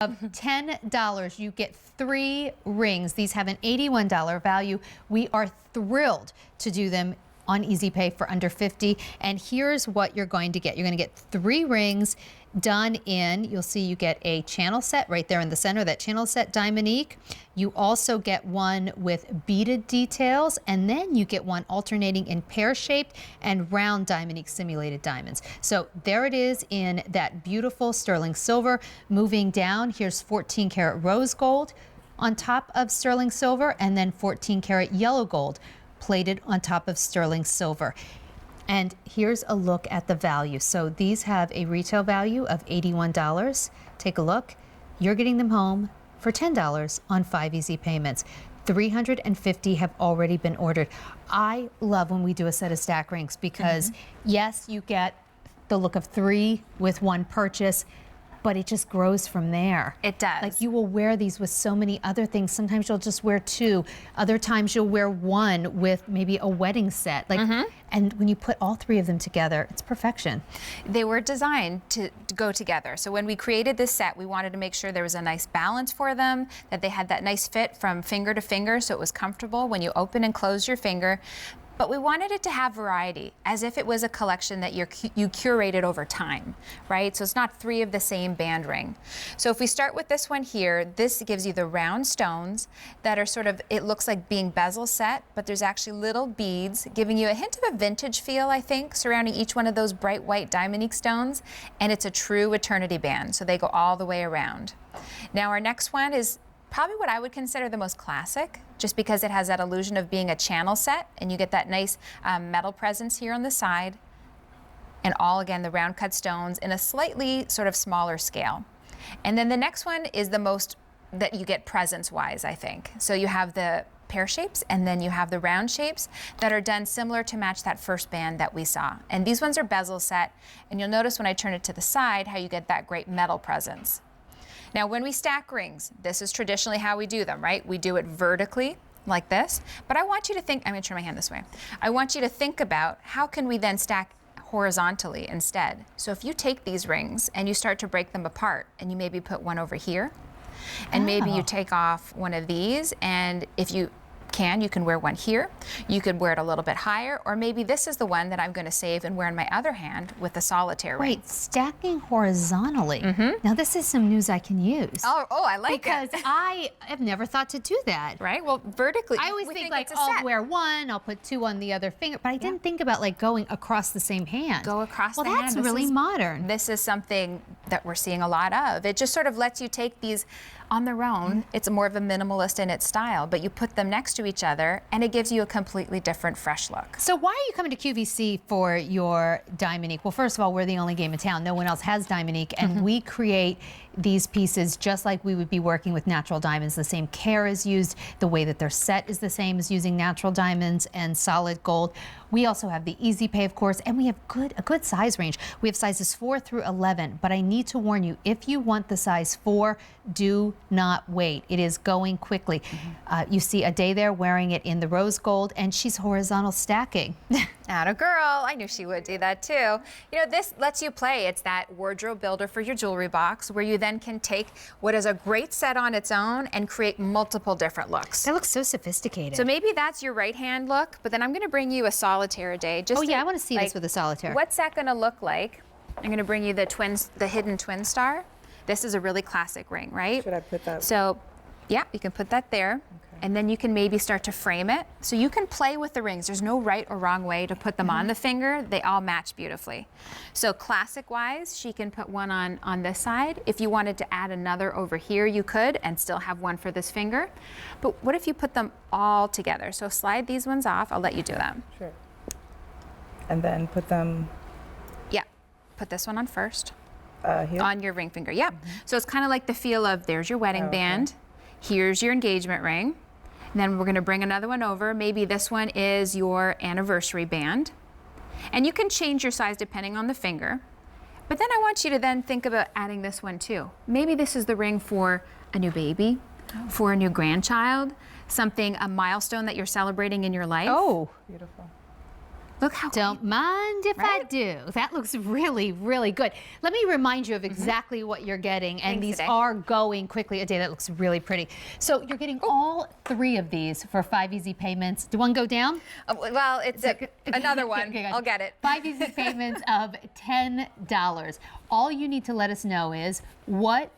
of $10, you get 3 rings. These have an $81 value. We are thrilled to do them on Easy Pay for under $50. And here's what you're going to get. You're going to get 3 rings done in, you'll see you get a channel set right there in the center, that channel set Diamonique. You also get one with beaded details, and then you get one alternating in pear-shaped and round Diamonique simulated diamonds. So there it is in that beautiful sterling silver. Moving down, here's 14 karat rose gold on top of sterling silver, and then 14 karat yellow gold plated on top of sterling silver. And here's a look at the value. So these have a retail value of $81. Take a look. You're getting them home for $10 on 5 easy payments. 350 have already been ordered. I love when we do a set of stack rings because yes, you get the look of 3 with 1 purchase, but it just grows from there. It does. Like, you will wear these with so many other things. Sometimes you'll just wear 2. Other times you'll wear 1 with maybe a wedding set. Like, and when you put all 3 of them together, it's perfection. They were designed to go together. So when we created this set, we wanted to make sure there was a nice balance for them, that they had that nice fit from finger to finger, so it was comfortable when you open and close your finger. But we wanted it to have variety, as if it was a collection that you curated over time, right? So it's not 3 of the same band ring. So if we start with this one here, this gives you the round stones that are sort of, it looks like being bezel set, but there's actually little beads giving you a hint of a vintage feel, I think, surrounding each one of those bright white Diamonique stones. And it's a true eternity band, so they go all the way around. Now our next one is probably what I would consider the most classic, just because it has that illusion of being a channel set, and you get that nice metal presence here on the side, and all, again, the round cut stones in a slightly sort of smaller scale. And then the next one is the most that you get presence-wise, I think. So you have the pear shapes, and then you have the round shapes that are done similar to match that first band that we saw. And these ones are bezel set, and you'll notice when I turn it to the side how you get that great metal presence. Now, when we stack rings, this is traditionally how we do them, right? We do it vertically, like this. But I want you to think, I'm gonna turn my hand this way. I want you to think about how can we then stack horizontally instead. So if you take these rings and you start to break them apart, and you maybe put one over here, and maybe you take off one of these, and if you can wear one here. You could wear it a little bit higher, or maybe this is the one that I'm going to save and wear in my other hand with the solitaire ring. Wait, stacking horizontally. Now this is some news I can use. Oh, I like because it. Because I have never thought to do that. Right, well, vertically. I always think like, I'll wear 1, I'll put 2 on the other finger, but I didn't think about like going across the same hand. Go across the hand. Well, that's really modern. This is something that we're seeing a lot of. It just sort of lets you take these on their own. It's more of a minimalist in its style, but you put them next to each other and it gives you a completely different, fresh look. So why are you coming to QVC for your Diamonique? Well, first of all, we're the only game in town. No one else has Diamonique, and we create these pieces just like we would be working with natural diamonds. The same care is used. The way that they're set is the same as using natural diamonds and solid gold. We also have the Easy Pay, of course, and we have a good size range. We have sizes 4 through 11, but I need to warn you, if you want the size 4, do not wait. It is going quickly. You see a day there wearing it in the rose gold, and she's horizontal stacking. Atta girl, I knew she would do that too. You know, this lets you play. It's that wardrobe builder for your jewelry box, where you then can take what is a great set on its own and create multiple different looks. That looks so sophisticated. So maybe that's your right hand look, but then I'm gonna bring you a solitaire a day. Just I want to see this with a solitaire. What's that gonna look like? I'm gonna bring you the hidden twin star. This is a really classic ring, right? Should I put that? So, yeah, you can put that there. And then you can maybe start to frame it. So you can play with the rings. There's no right or wrong way to put them on the finger. They all match beautifully. So classic-wise, she can put one on this side. If you wanted to add another over here, you could, and still have one for this finger. But what if you put them all together? So slide these ones off. I'll let you do that. Sure. And then put them... Yeah, put this one on first. Here? On your ring finger, yep. So it's kind of like the feel of, there's your wedding band. Here's your engagement ring. And then we're gonna bring another one over. Maybe this one is your anniversary band. And you can change your size depending on the finger. But then I want you to then think about adding this one too. Maybe this is the ring for a new baby, for a new grandchild, a milestone that you're celebrating in your life. Oh, Beautiful. Look how Don't mind if I Right? do. That looks really, really good. Let me remind you of exactly what you're getting, and Thanks, these Ade. are going quickly. A day that looks really pretty. So you're getting all 3 of these for 5 easy payments. Do one go down? well, it's another one. Okay, gotcha. I'll get it. 5 easy payments of $10. All you need to let us know is what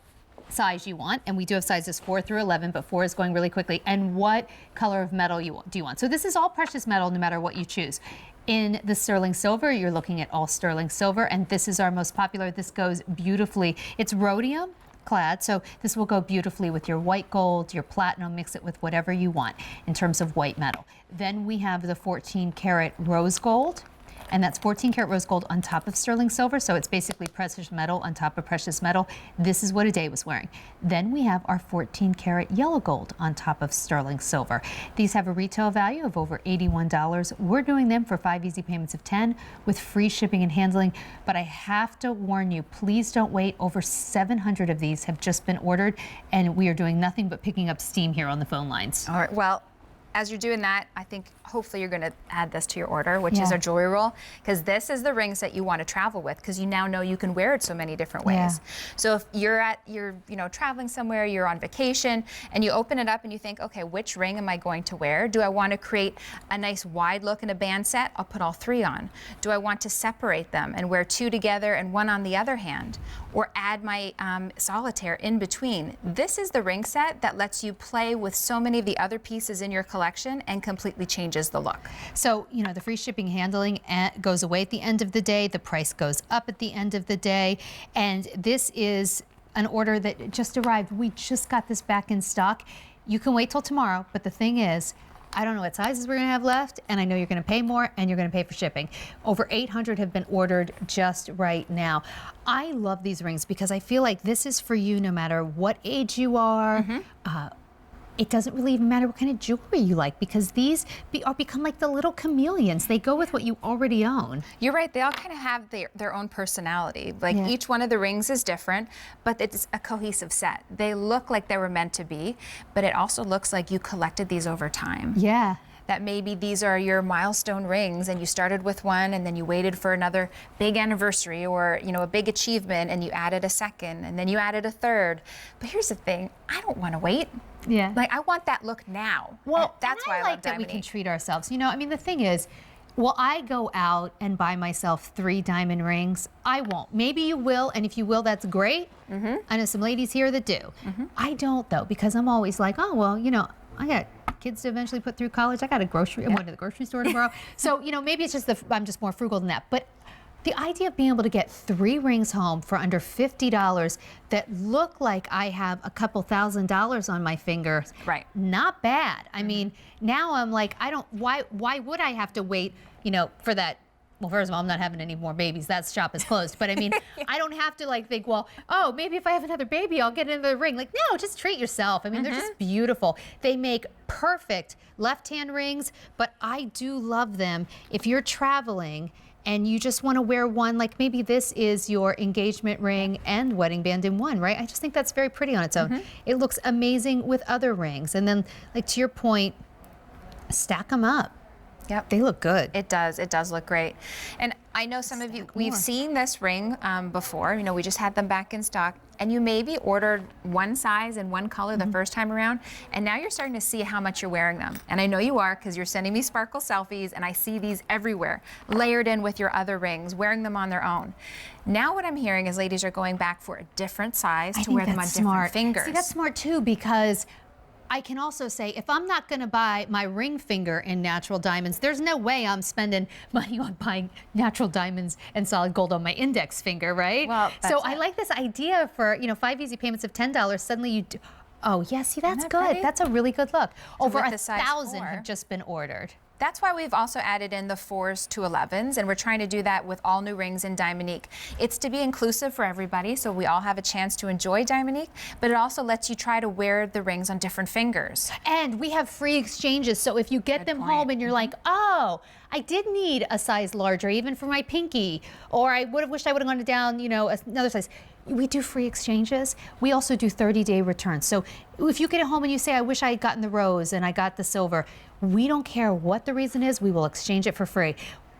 size you want, and we do have sizes 4 through 11, but 4 is going really quickly, and what color of metal do you want. So this is all precious metal no matter what you choose. In the sterling silver, you're looking at all sterling silver, and this is our most popular. This goes beautifully. It's rhodium clad, so this will go beautifully with your white gold, your platinum, mix it with whatever you want in terms of white metal. Then we have the 14 karat rose gold, and that's 14 karat rose gold on top of sterling silver, so it's basically precious metal on top of precious metal. This is what Ade was wearing. Then we have our 14 karat yellow gold on top of sterling silver. These have a retail value of over $81. We're doing them for 5 easy payments of 10 with free shipping and handling, but I have to warn you, please don't wait. Over 700 of these have just been ordered, and we are doing nothing but picking up steam here on the phone lines. All right. Well, as you're doing that, I think hopefully you're going to add this to your order, which is Yeah. our jewelry roll, because this is the rings that you want to travel with, because you now know you can wear it so many different ways. Yeah. So if you're traveling somewhere, you're on vacation, and you open it up and you think, okay, which ring am I going to wear? Do I want to create a nice wide look in a band set? I'll put all 3 on. Do I want to separate them and wear 2 together and 1 on the other hand, or add my solitaire in between? This is the ring set that lets you play with so many of the other pieces in your collection and completely changes the look. So, the free shipping handling goes away at the end of the day. The price goes up at the end of the day. And this is an order that just arrived. We just got this back in stock. You can wait till tomorrow, but the thing is, I don't know what sizes we're going to have left, and I know you're going to pay more, and you're going to pay for shipping. Over 800 have been ordered just right now. I love these rings because I feel like this is for you no matter what age you are. It doesn't really even matter what kind of jewelry you like, because these become like the little chameleons. They go with what you already own. You're right, they all kind of have their own personality. Like Yeah. each one of the rings is different, but it's a cohesive set. They look like they were meant to be, but it also looks like you collected these over time. Yeah. That maybe these are your milestone rings and you started with one and then you waited for another big anniversary or a big achievement and you added a second and then you added a third. But here's the thing, I don't want to wait. Yeah. Like I want that look now. Well, that's and why I I like love that we can Diamonique. treat ourselves. The thing is, will I go out and buy myself 3 diamond rings? I won't. Maybe you will, and if you will, that's great. I know some ladies here that do. I don't, though, because I'm always like, oh, well, I got kids to eventually put through college. I got I'm going to the grocery store tomorrow. So, maybe it's just I'm just more frugal than that. But the idea of being able to get 3 rings home for under $50 that look like I have a couple $1,000s on my finger, Right. not bad. I mean, now I'm like, why would I have to wait, for that? Well, first of all, I'm not having any more babies. That shop is closed. But I mean, I don't have to think, well, oh, maybe if I have another baby, I'll get another ring. Like, no, just treat yourself. I mean, they're just beautiful. They make perfect left-hand rings, but I do love them if you're traveling and you just want to wear one, like maybe this is your engagement ring and wedding band in one, right? I just think that's very pretty on its own. It looks amazing with other rings. And then, to your point, stack them up. Yep. They look good. It does look great. And I know some of you, we've seen this ring before, we just had them back in stock, and you maybe ordered one size and one color the first time around, and now you're starting to see how much you're wearing them. And I know you are, because you're sending me sparkle selfies, and I see these everywhere, layered in with your other rings, wearing them on their own. Now what I'm hearing is ladies are going back for a different size to wear them on different fingers. See, that's smart too, because I can also say, if I'm not going to buy my ring finger in natural diamonds, there's no way I'm spending money on buying natural diamonds and solid gold on my index finger, right? Well, so that's I it. like this idea for, 5 easy payments of $10. Suddenly you do. Oh, yeah, see, that's that good. pretty? That's a really good look. Over with the size 1,000 4. have just been ordered. That's why we've also added in the 4s to 11s, and we're trying to do that with all new rings in Diamonique. It's to be inclusive for everybody, so we all have a chance to enjoy Diamonique, but it also lets you try to wear the rings on different fingers. And we have free exchanges, so if you get them point. home and you're like, oh, I did need a size larger, even for my pinky, or I would have wished I would have gone down, another size. We do free exchanges. We also do 30-day returns. So if you get it home and you say, I wish I had gotten the rose and I got the silver, we don't care what the reason is, we will exchange it for free.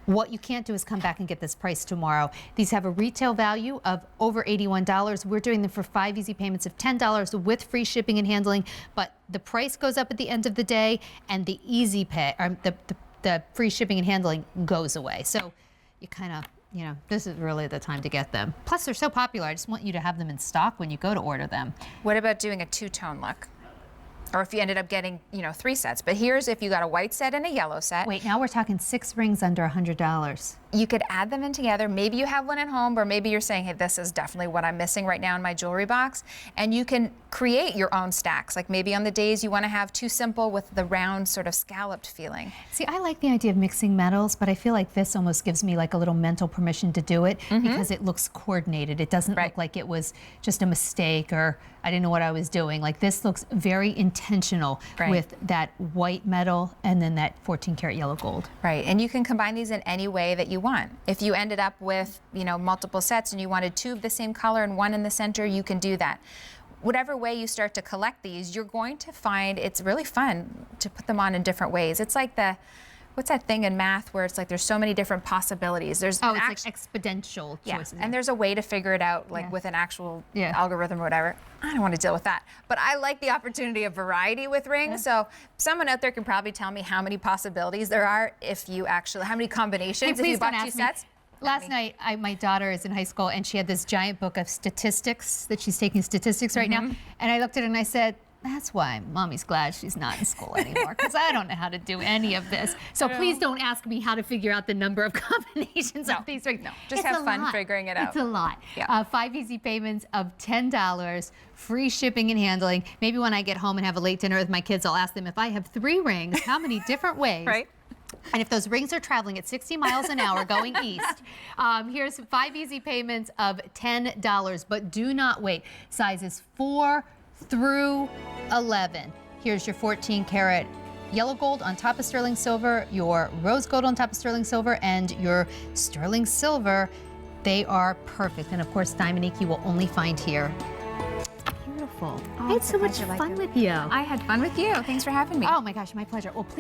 What you can't do is come back and get this price tomorrow. These have a retail value of over $81. We're doing them for 5 easy payments of $10 with free shipping and handling, but the price goes up at the end of the day, and the easy pay, or the free shipping and handling goes away. So you kind of, you know, this is really the time to get them. Plus, they're so popular. I just want you to have them in stock when you go to order them. What about doing a two-tone look? Or if you ended up getting, you know, 3 sets. But here's if you got a white set and a yellow set. Wait, now we're talking 6 rings under $100. You could add them in together. Maybe you have one at home, or maybe you're saying, hey, this is definitely what I'm missing right now in my jewelry box. And you can create your own stacks. Like maybe on the days you want to have too simple with the round sort of scalloped feeling. See, I like the idea of mixing metals, but I feel like this almost gives me like a little mental permission to do it because it looks coordinated. It doesn't look like it was just a mistake or I didn't know what I was doing. Like this looks very intentional with that white metal and then that 14 karat yellow gold. Right, and you can combine these in any way that you want. If you ended up with, you know, multiple sets and you wanted 2 of the same color and 1 in the center, you can do that. Whatever way you start to collect these, you're going to find it's really fun to put them on in different ways. It's like the, what's that thing in math where it's like there's so many different possibilities. There's it's like exponential choices. And there's a way to figure it out, like with an actual algorithm or whatever. I don't want to deal with that. But I like the opportunity of variety with rings. So someone out there can probably tell me how many possibilities there are if you actually, how many combinations if you bought 2 sets. Last night, my daughter is in high school, and she had this giant book of statistics that she's taking statistics right now. And I looked at it and I said, that's why Mommy's glad she's not in school anymore, because I don't know how to do any of this. So please don't ask me how to figure out the number of combinations of these rings. No, just have fun figuring it out. It's a lot. 5 easy payments of $10, free shipping and handling. Maybe when I get home and have a late dinner with my kids, I'll ask them if I have 3 rings, how many different ways? And if those rings are traveling at 60 miles an hour going east, here's 5 easy payments of $10, but do not wait. Sizes 4 through 11. Here's your 14 karat yellow gold on top of sterling silver, your rose gold on top of sterling silver, and your sterling silver. They are perfect. And of course, Diamonique you will only find here. Beautiful. I had so much fun with you. I had fun with you. Thanks for having me. Oh my gosh, my pleasure. Well, please.